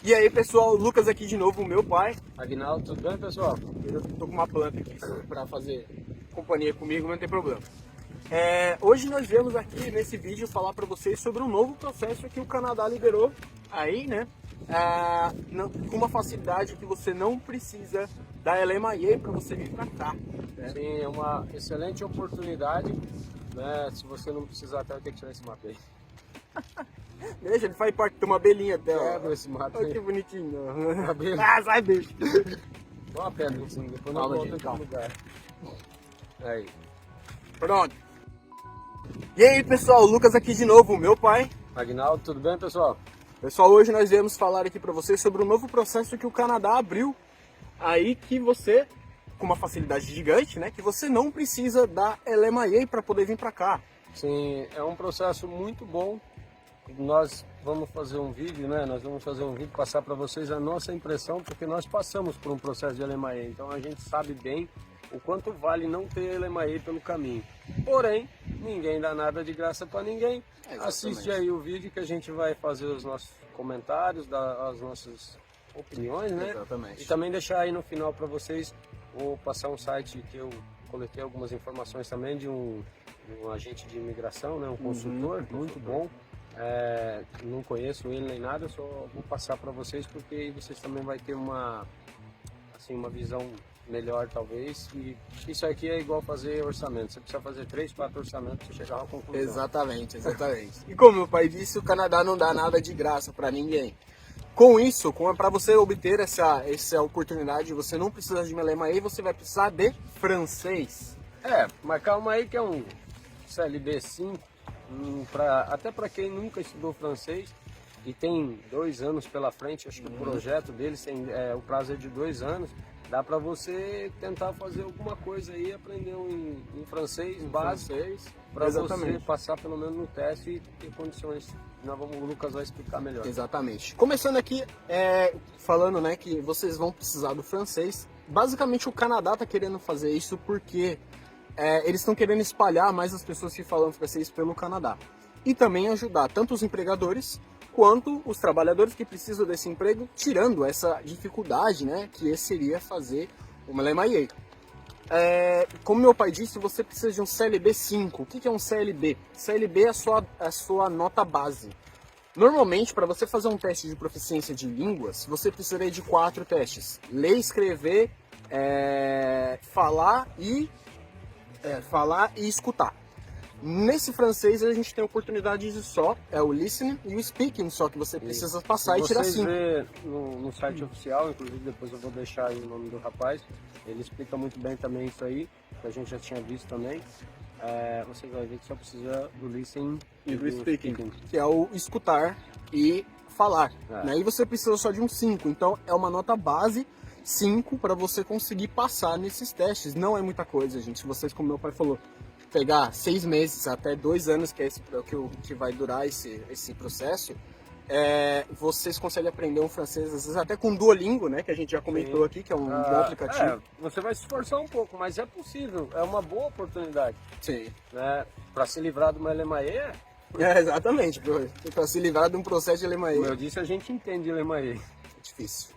E aí pessoal, Lucas aqui de novo, o meu pai. Aguinaldo, tudo bem, pessoal? Eu tô com uma planta aqui para fazer companhia comigo, mas não tem problema. Hoje nós viemos aqui nesse vídeo falar para vocês sobre um novo processo que o Canadá liberou aí, né? Com uma facilidade que você não precisa da LMIA para você vir para cá. Né? Sim, é uma excelente oportunidade, né? Se você não precisar, até vai ter que tirar esse mato aí. Deixa, ele faz parte de uma abelhinha até, ó. Quebra esse mato Olha aí. que bonitinho. Abelha. Sai, bicho. Dá uma pedra em cima, depois não Calma, volta gente, aqui calma. no lugar. Aí. Pronto. E aí pessoal, Lucas aqui de novo, o meu pai. Aguinaldo, tudo bem, pessoal? Pessoal, hoje nós viemos falar aqui para vocês sobre um novo processo que o Canadá abriu. Aí que você, com uma facilidade gigante, né, que você não precisa da LMIA para poder vir para cá. Sim, é um processo muito bom. Nós vamos fazer um vídeo, né? Nós vamos fazer um vídeo, passar para vocês a nossa impressão, porque nós passamos por um processo de LMIA, então a gente sabe bem o quanto vale não ter LMIA pelo caminho. Porém, ninguém dá nada de graça para ninguém. Assiste aí o vídeo que a gente vai fazer os nossos comentários, as nossas opiniões, né? Exatamente. E também deixar aí no final para vocês, vou passar um site que eu coletei algumas informações também de um agente de imigração, né? Um consultor muito bom. Não conheço ele nem nada, só vou passar para vocês porque aí vocês também vai ter uma visão melhor talvez. E isso aqui é igual fazer orçamento, você precisa fazer 3, 4 orçamentos para chegar a uma conclusão. Exatamente. E como meu pai disse, o Canadá não dá nada de graça para ninguém. Com isso, para você obter essa oportunidade, você não precisa de uma LMIA, você vai precisar de francês. Mas calma aí que é um CLB 5, até para quem nunca estudou francês e tem 2 anos pela frente, acho que o projeto deles o prazo é de 2 anos, dá para você tentar fazer alguma coisa aí, aprender um francês básico, para você passar pelo menos no teste e ter condições. O Lucas vai explicar melhor. Exatamente. Começando aqui, falando, né, que vocês vão precisar do francês. Basicamente o Canadá está querendo fazer isso porque eles estão querendo espalhar mais as pessoas que falam francês pelo Canadá. E também ajudar tanto os empregadores quanto os trabalhadores que precisam desse emprego, tirando essa dificuldade, né, que seria fazer uma LMIA. Como meu pai disse, você precisa de um CLB 5. O que é um CLB? CLB é a sua nota base. Normalmente, para você fazer um teste de proficiência de línguas, você precisaria de 4 testes. Ler, escrever, falar e escutar. Nesse francês a gente tem oportunidade de só, o listening e o speaking só, que você precisa passar e tirar 5. Vocês vê no site oficial, inclusive depois eu vou deixar aí o nome do rapaz, ele explica muito bem também isso aí, que a gente já tinha visto também. Você vai ver que só precisa do listening e do speaking, que é o escutar e falar. Né? E você precisa só de um 5, então é uma nota base 5 para você conseguir passar nesses testes. Não é muita coisa, gente. Se vocês, como meu pai falou, pegar 6 meses até 2 anos, que é que vai durar esse processo, vocês conseguem aprender um francês, às vezes até com Duolingo, né, que a gente já comentou aqui, que é um bom aplicativo. Você vai se esforçar um pouco, mas é possível, é uma boa oportunidade. Sim. Né, para se livrar de uma LMIA. Exatamente, para se livrar de um processo de LMIA. Como eu disse, a gente entende LMIA. É difícil.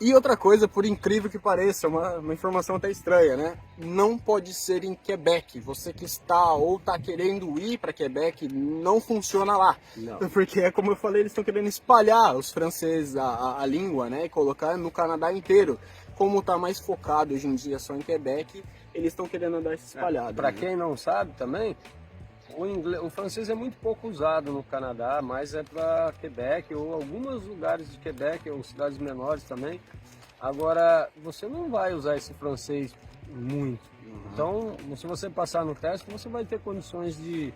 E outra coisa, por incrível que pareça, uma informação até estranha, né? Não pode ser em Quebec. Você que está ou está querendo ir para Quebec, não funciona lá. Não. Porque, como eu falei, eles estão querendo espalhar os franceses, a língua, né? E colocar no Canadá inteiro. Como está mais focado hoje em dia só em Quebec, eles estão querendo dar essa espalhada. Para né? quem não sabe também, o francês é muito pouco usado no Canadá, mas é para Quebec ou alguns lugares de Quebec ou cidades menores também. Agora, você não vai usar esse francês muito. Então, se você passar no teste, você vai ter condições de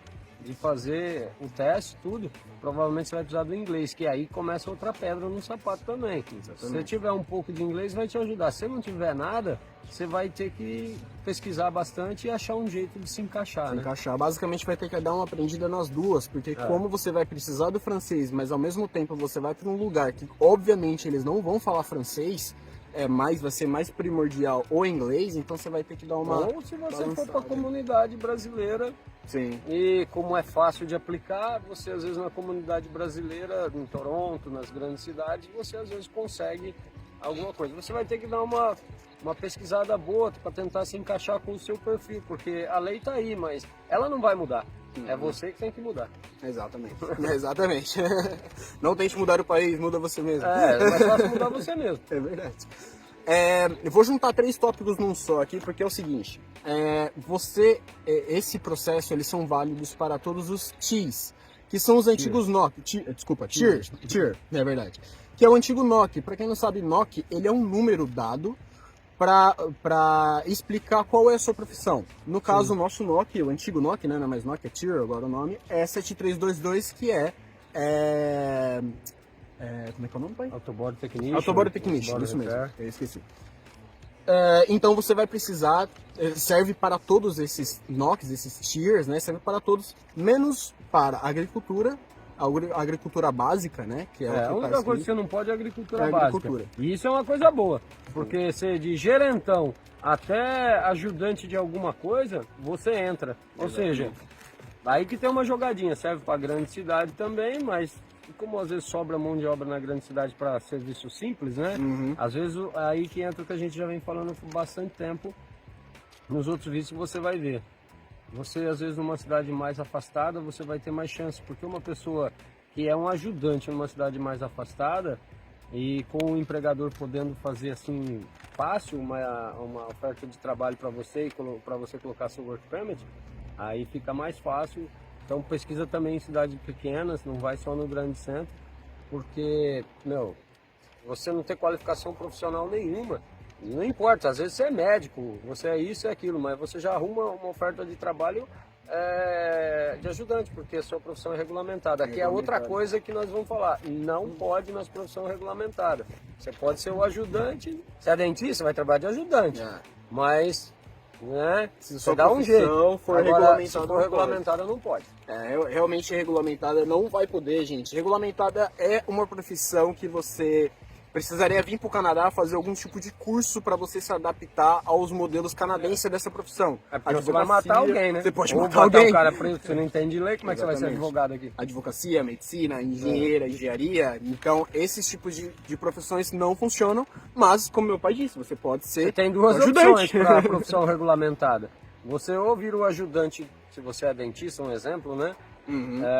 fazer o teste, tudo. Provavelmente você vai precisar do inglês, que aí começa outra pedra no sapato também. Exatamente. Se você tiver um pouco de inglês, vai te ajudar. Se não tiver nada, você vai ter que pesquisar bastante e achar um jeito de se encaixar, né? Basicamente vai ter que dar uma aprendida nas duas, porque como você vai precisar do francês, mas ao mesmo tempo você vai para um lugar que obviamente eles não vão falar francês, vai ser mais primordial o inglês, então você vai ter que dar uma... Ou se você for para a comunidade brasileira, Sim. E como é fácil de aplicar, você às vezes na comunidade brasileira, em Toronto, nas grandes cidades, você às vezes consegue alguma coisa. Você vai ter que dar uma pesquisada boa para tentar se encaixar com o seu perfil, porque a lei está aí, mas ela não vai mudar. É você que tem que mudar. Exatamente. Exatamente. Não tente mudar o país, muda você mesmo. É mais fácil mudar você mesmo. É verdade. Eu vou juntar 3 tópicos num só aqui, porque é o seguinte. Esse processo, eles são válidos para todos os TIEs, que são os antigos NOC. Tier, é verdade. Que é o antigo NOC. Para quem não sabe, NOC, ele é um número dado para explicar qual é a sua profissão. No caso, o nosso NOC, o antigo NOC, né, não é mais NOC, é Tier agora o nome, é 7322, que como é que é o nome, pai? Autoboard Technician. Autoboard Technician, isso mesmo, eu esqueci. Então você vai precisar, serve para todos esses NOCs, esses tiers, né? Serve para todos, menos para a agricultura básica, né? Que a única coisa que você não pode é a agricultura básica. E isso é uma coisa boa, porque você de gerentão até ajudante de alguma coisa, você entra. Ou seja, aí que tem uma jogadinha, serve para grande cidade também, mas como às vezes sobra mão de obra na grande cidade para serviço simples, né? Às vezes aí que entra o que a gente já vem falando por bastante tempo, nos outros vídeos você vai ver. Você às vezes numa cidade mais afastada, você vai ter mais chance, porque uma pessoa que é um ajudante numa cidade mais afastada e com o empregador podendo fazer assim fácil uma oferta de trabalho para você e para você colocar seu work permit, aí fica mais fácil. Então pesquisa também em cidades pequenas, não vai só no grande centro, porque, você não tem qualificação profissional nenhuma, não importa, às vezes você é médico, você é isso e aquilo, mas você já arruma uma oferta de trabalho de ajudante, porque a sua profissão é regulamentada. Aqui é outra coisa que nós vamos falar, não pode nas profissões regulamentadas. Você pode ser o ajudante, se é dentista, vai trabalhar de ajudante, mas... né? Se você dá um jeito. For agora, se for regulamentada, não pode. Realmente regulamentada não vai poder, gente. Regulamentada é uma profissão que você precisaria vir para o Canadá fazer algum tipo de curso para você se adaptar aos modelos canadenses dessa profissão. Você vai matar alguém, né? Você pode ou matar alguém. O cara preso, você não entende lei, como é que você vai ser advogado aqui? Advocacia, medicina, engenharia. Então, esses tipos de profissões não funcionam, mas, como meu pai disse, você pode ser. Você tem duas opções para a profissão regulamentada. Você ou vira o ajudante, se você é dentista, um exemplo, né?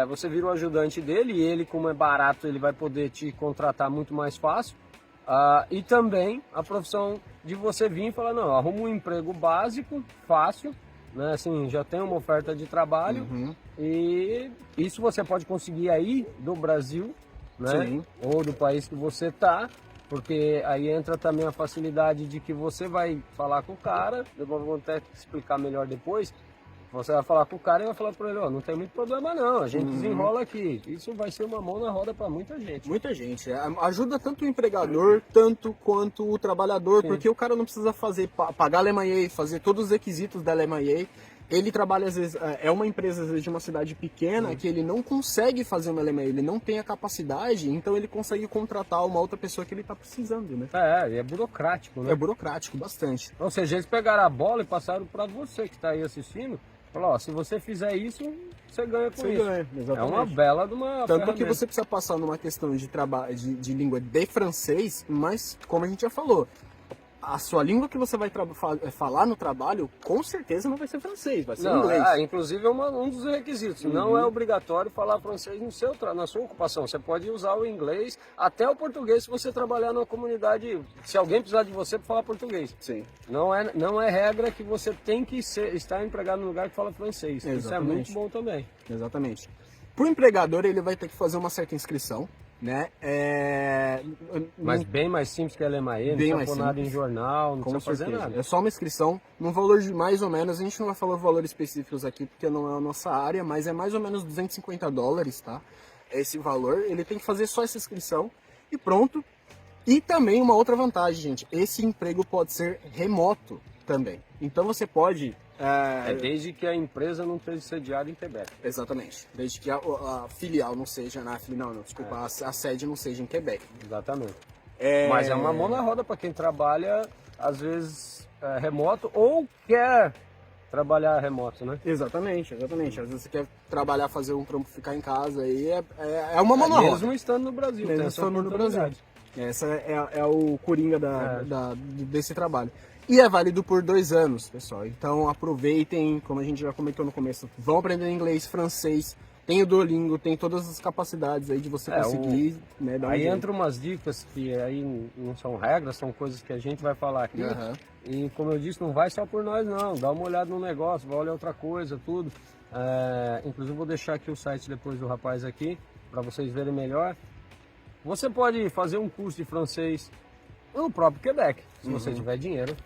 Você vira o ajudante dele e ele, como é barato, ele vai poder te contratar muito mais fácil. E também a profissão de você vir e falar, não, arruma um emprego básico, fácil, né? Assim, já tem uma oferta de trabalho e isso você pode conseguir aí do Brasil, né? Sim. Ou do país que você tá, porque aí entra também a facilidade de que você vai falar com o cara, eu vou até explicar melhor depois. Você vai falar com o cara e vai falar para ele, não tem muito problema não, a gente desenrola aqui. Isso vai ser uma mão na roda para muita gente. Muita gente. Ajuda tanto o empregador, tanto quanto o trabalhador, porque o cara não precisa pagar a LMIA, fazer todos os requisitos da LMIA. Ele trabalha, às vezes, é uma empresa às vezes, de uma cidade pequena que ele não consegue fazer uma LMIA, ele não tem a capacidade, então ele consegue contratar uma outra pessoa que ele está precisando, né? É burocrático, né? É burocrático, bastante. Ou seja, eles pegaram a bola e passaram para você que está aí assistindo. Falou, se você fizer isso, você ganha com isso. Exatamente. É uma bela de uma Tanto ferramenta. que você precisa passar numa questão de trabalho de língua de francês, mas como a gente já falou, a sua língua que você vai falar no trabalho, com certeza não vai ser francês, vai ser inglês. Inclusive é um dos requisitos. Não é obrigatório falar francês na sua ocupação. Você pode usar o inglês, até o português, se você trabalhar numa comunidade, se alguém precisar de você para falar português. Sim. Não é regra que você tem que estar empregado num lugar que fala francês. Exatamente. Isso é muito bom também. Exatamente. Para o empregador, ele vai ter que fazer uma certa inscrição, né? Mas bem mais simples que a LMAE, não precisa pôr nada em jornal, não precisa fazer nada. É só uma inscrição, num valor de mais ou menos, a gente não vai falar valores específicos aqui, porque não é a nossa área, mas é mais ou menos $250, tá? Esse valor, ele tem que fazer só essa inscrição e pronto. E também uma outra vantagem, gente, esse emprego pode ser remoto também. Então você pode... desde que a empresa não esteja sediada em Quebec. Exatamente. Desde que a filial não seja a sede não seja em Quebec. Exatamente. Mas é uma mão na roda para quem trabalha, às vezes, remoto ou quer trabalhar remoto, né? Exatamente. Às vezes você quer trabalhar, fazer um trampo, ficar em casa, aí é uma mão na roda. Mesmo estando no Brasil. Mesmo estando no Brasil. Essa é o coringa desse trabalho. E é válido por 2 anos, pessoal. Então aproveitem, como a gente já comentou no começo, vão aprender inglês, francês, tem o Duolingo, tem todas as capacidades aí de você conseguir, né, dar um Aí jeito. entram umas dicas que aí não são regras, são coisas que a gente vai falar aqui. Aham. E como eu disse, não vai só por nós não, dá uma olhada no negócio, vai olhar outra coisa, tudo. Inclusive vou deixar aqui o site depois do rapaz aqui, para vocês verem melhor. Você pode fazer um curso de francês no próprio Quebec, se você tiver dinheiro.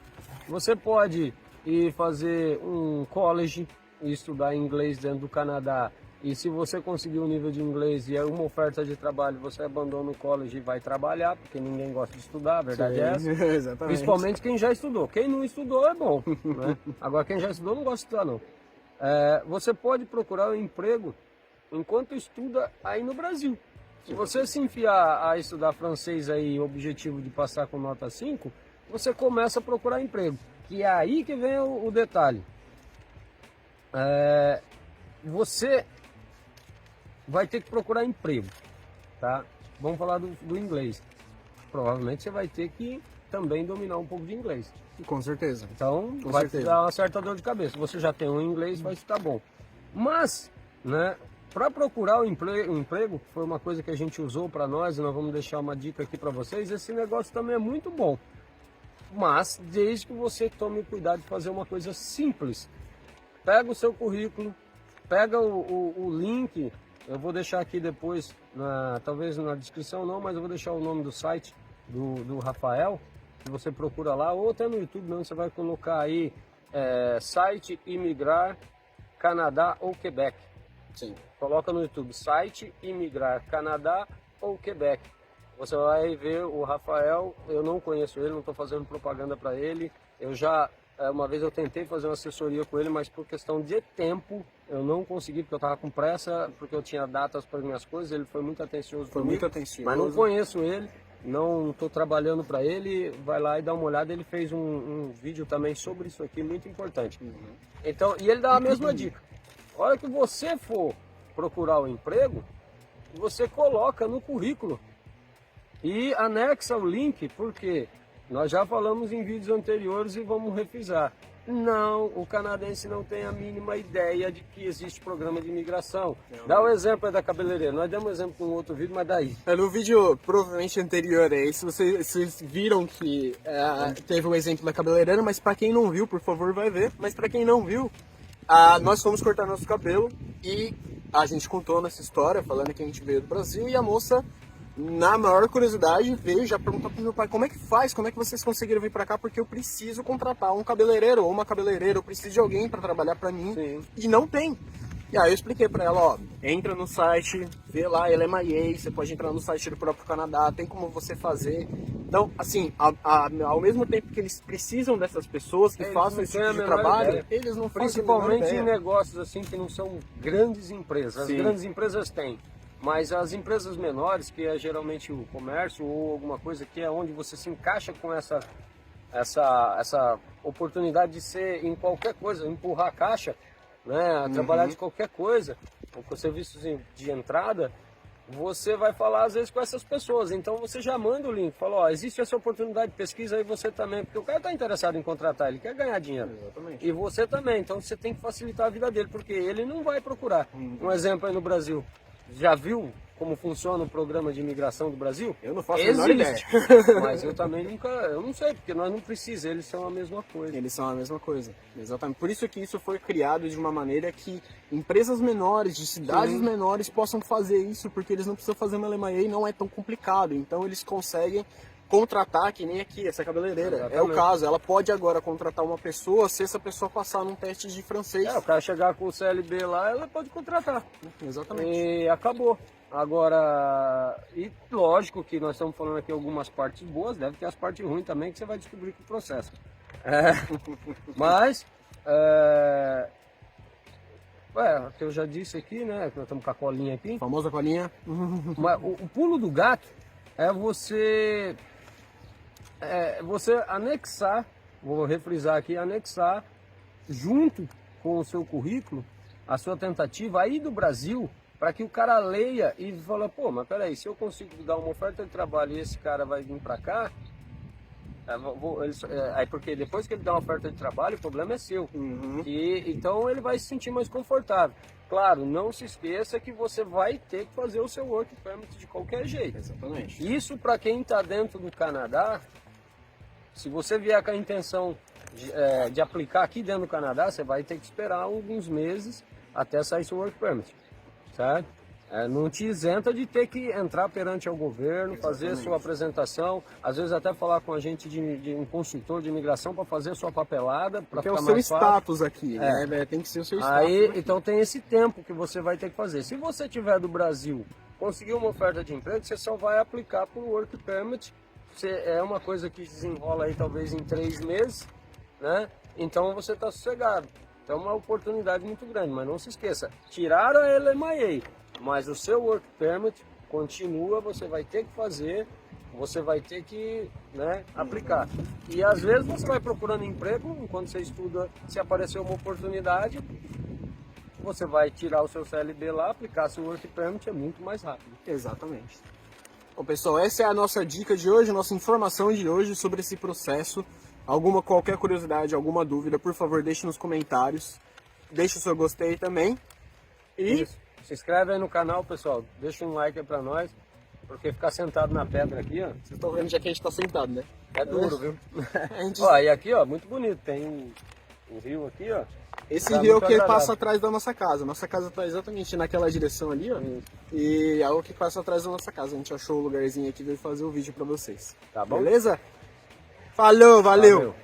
Você pode ir fazer um college e estudar inglês dentro do Canadá. E se você conseguir um nível de inglês e é uma oferta de trabalho, você abandona o college e vai trabalhar, porque ninguém gosta de estudar, a verdade é essa. Exatamente. Principalmente quem já estudou. Quem não estudou é bom, né? Agora quem já estudou não gosta de estudar não. Você pode procurar um emprego enquanto estuda aí no Brasil. Se você se enfiar a estudar francês aí, objetivo de passar com nota 5, você começa a procurar emprego. Que é aí que vem o detalhe. Você vai ter que procurar emprego, tá? Vamos falar do inglês. Provavelmente você vai ter que também dominar um pouco de inglês. Com certeza. Então Com vai certeza. te dar uma certa dor de cabeça. Você já tem um inglês, vai estar bom. Mas, né, para procurar um emprego, que foi uma coisa que a gente usou para nós, e nós vamos deixar uma dica aqui para vocês, esse negócio também é muito bom. Mas desde que você tome cuidado de fazer uma coisa simples. Pega o seu currículo, pega o link, eu vou deixar aqui depois, talvez na descrição não, mas eu vou deixar o nome do site do Rafael, que você procura lá, ou até no YouTube mesmo, você vai colocar aí site Imigrar Canadá ou Quebec. Sim. Coloca no YouTube, site Imigrar Canadá ou Quebec. Você vai ver o Rafael, eu não conheço ele, não estou fazendo propaganda para ele. Uma vez eu tentei fazer uma assessoria com ele, mas por questão de tempo eu não consegui, porque eu estava com pressa, porque eu tinha datas para as minhas coisas, ele foi muito atencioso comigo. Muito atencioso. Mas não conheço ele, não estou trabalhando para ele, vai lá e dá uma olhada, ele fez um vídeo também sobre isso aqui, muito importante. Então, e ele dá a mesma dica. A hora que você for procurar o emprego, você coloca no currículo e anexa o link, porque nós já falamos em vídeos anteriores e vamos refrisar. Não, o canadense não tem a mínima ideia de que existe programa de imigração. Dá o exemplo aí da cabeleireira. Nós demos um exemplo no outro vídeo, mas daí. No vídeo provavelmente anterior a esse, vocês viram que teve um exemplo da cabeleireira, mas para quem não viu, por favor, vai ver. Mas para quem não viu, nós fomos cortar nosso cabelo e a gente contou nessa história, falando que a gente veio do Brasil, e a moça, na maior curiosidade, veio já perguntar pro meu pai: como é que faz, como é que vocês conseguiram vir pra cá, porque eu preciso contratar um cabeleireiro ou uma cabeleireira, eu preciso de alguém pra trabalhar pra mim. Sim. E não tem. E aí eu expliquei pra ela: ó, entra no site, vê lá, LMIA, você pode entrar no site do próprio Canadá, tem como você fazer. Então, assim, ao mesmo tempo que eles precisam dessas pessoas que façam esse tipo de trabalho, eles não fazem. Principalmente em negócios assim que não são grandes empresas. Sim. As grandes empresas têm. Mas as empresas menores, que é geralmente o comércio ou alguma coisa que é onde você se encaixa com essa oportunidade de ser em qualquer coisa, empurrar a caixa, né, trabalhar de qualquer coisa, com serviços de entrada, você vai falar às vezes com essas pessoas. Então você já manda o link, fala: ó, existe essa oportunidade, pesquisa aí você também, porque o cara está interessado em contratar, ele quer ganhar dinheiro. Exatamente. E você também, então você tem que facilitar a vida dele, porque ele não vai procurar. Um exemplo aí no Brasil, já viu como funciona o programa de imigração do Brasil? Eu não faço a menor ideia. Mas eu também eu não sei, porque nós não precisamos, eles são a mesma coisa. Eles são a mesma coisa, exatamente. Por isso que isso foi criado de uma maneira que empresas menores, de cidades menores, possam fazer isso, porque eles não precisam fazer uma LMIA e não é tão complicado. Então eles conseguem contratar, que nem aqui, essa cabeleireira. Exatamente. É o caso, ela pode agora contratar uma pessoa se essa pessoa passar num teste de francês. O cara chegar com o CLB lá, ela pode contratar. Exatamente. E acabou. Agora, e lógico que nós estamos falando aqui algumas partes boas, deve ter as partes ruins também, que você vai descobrir com o processo. Mas, o que eu já disse aqui, né, que nós estamos com a colinha aqui. Famosa colinha. Mas o pulo do gato é você anexar, vou refrisar aqui, anexar junto com o seu currículo, a sua tentativa aí do Brasil, para que o cara leia e fala, pô, mas peraí, se eu consigo dar uma oferta de trabalho e esse cara vai vir para cá, aí porque depois que ele dá uma oferta de trabalho, o problema é seu. E então ele vai se sentir mais confortável. Claro, não se esqueça que você vai ter que fazer o seu work permit de qualquer jeito. Exatamente. Isso para quem está dentro do Canadá, se você vier com a intenção de aplicar aqui dentro do Canadá, você vai ter que esperar alguns meses até sair seu work permit, certo? Não te isenta de ter que entrar perante ao governo, fazer sua apresentação, às vezes até falar com a gente de um consultor de imigração para fazer sua papelada, para ficar é o seu mais fácil. status aqui, né? Tem que ser o seu status. Aí, então tem esse tempo que você vai ter que fazer. Se você tiver do Brasil, conseguir uma oferta de emprego, você só vai aplicar para o work permit. É uma coisa que desenrola aí talvez em 3 meses, né? Então você está sossegado. Então é uma oportunidade muito grande, mas não se esqueça, tiraram a LMIA, mas o seu work permit continua, você vai ter que fazer, você vai ter que, né, aplicar. E às vezes você vai procurando emprego, enquanto você estuda, se aparecer uma oportunidade, você vai tirar o seu CLB lá, aplicar seu work permit, é muito mais rápido. Exatamente. Bom, pessoal, essa é a nossa dica de hoje, nossa informação de hoje sobre esse processo. Qualquer curiosidade, alguma dúvida, por favor, deixe nos comentários. Deixe o seu gostei também. E Isso. Se inscreve aí no canal, pessoal. Deixa um like aí pra nós. Porque ficar sentado na pedra aqui, ó. vocês estão vendo já que a gente está sentado, né? É duro, viu? A gente... Ó, e aqui, ó, muito bonito. Tem um rio aqui, ó. Esse Tá rio muito que agradável. passa atrás da nossa casa. Nossa casa está exatamente naquela direção ali, ó. E é o que passa atrás da nossa casa. A gente achou o lugarzinho aqui e veio fazer o vídeo para vocês. Tá bom? Beleza? Falou, valeu.